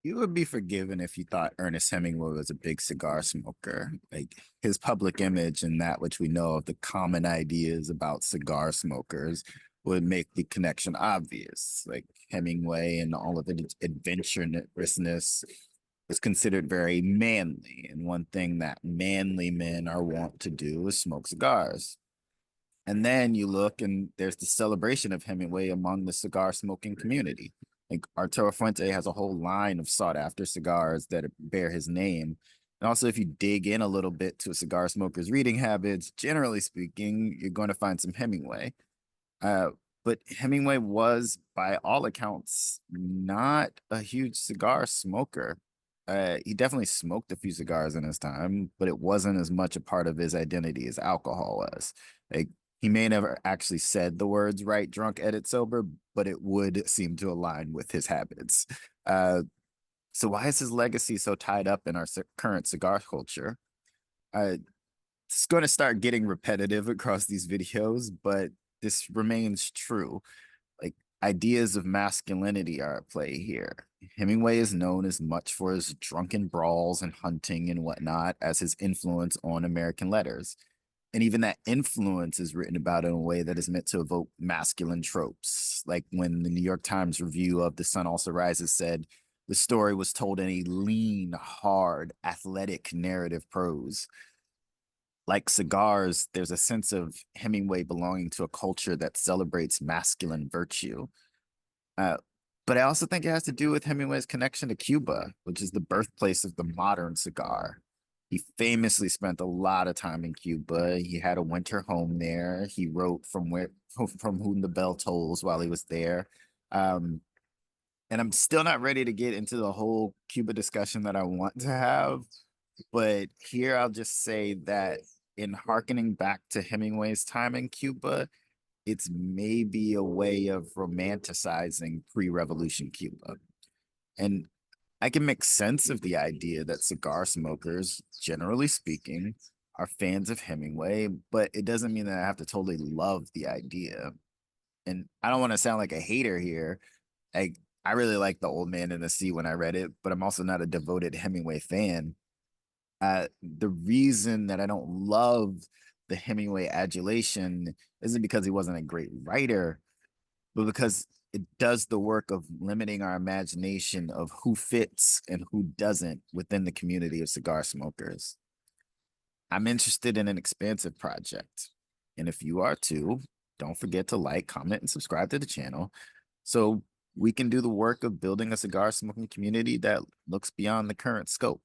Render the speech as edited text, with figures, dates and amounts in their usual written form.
You would be forgiven if you thought Ernest Hemingway was a big cigar smoker. Like his public image and that which we know of the common ideas about cigar smokers would make the connection obvious. Like Hemingway and all of its adventurousness is considered very manly. And one thing that manly men are wont to do is smoke cigars. And then you look and there's the celebration of Hemingway among the cigar smoking community. Like Arturo Fuente has a whole line of sought after cigars that bear his name. And also, if you dig in a little bit to a cigar smoker's reading habits, generally speaking, you're going to find some Hemingway. Uh, but Hemingway was, by all accounts, not a huge cigar smoker. He definitely smoked a few cigars in his time, but it wasn't as much a part of his identity as alcohol was. Like he may never actually said the words "right drunk, edit sober," but it would seem to align with his habits. Uh, so why is his legacy so tied up in our current cigar culture? Uh, it's going to start getting repetitive across these videos, but this remains true. Like ideas of masculinity are at play here. Hemingway is known as much for his drunken brawls and hunting and whatnot as his influence on American letters. And even that influence is written about in a way that is meant to evoke masculine tropes. Like when the New York Times review of The Sun Also Rises said the story was told in a lean, hard, athletic narrative prose. Like cigars, there's a sense of Hemingway belonging to a culture that celebrates masculine virtue. Uh, but I also think it has to do with Hemingway's connection to Cuba, which is the birthplace of the modern cigar. He famously spent a lot of time in Cuba. He had a winter home there. He wrote from whom the bell tolls while he was there. Um, and I'm still not ready to get into the whole Cuba discussion that I want to have. But here I'll just say that in harkening back to Hemingway's time in Cuba, it's maybe a way of romanticizing pre-revolution Cuba. And I can make sense of the idea that cigar smokers, generally speaking, are fans of Hemingway, but it doesn't mean that I have to totally love the idea. And I don't want to sound like a hater here. I I really like The Old Man in the Sea when I read it, but I'm also not a devoted Hemingway fan. The reason that I don't love the Hemingway adulation isn't because he wasn't a great writer, but because it does the work of limiting our imagination of who fits and who doesn't within the community of cigar smokers. I'm interested in an expansive project. And if you are too, don't forget to like, comment, and subscribe to the channel so we can do the work of building a cigar smoking community that looks beyond the current scope.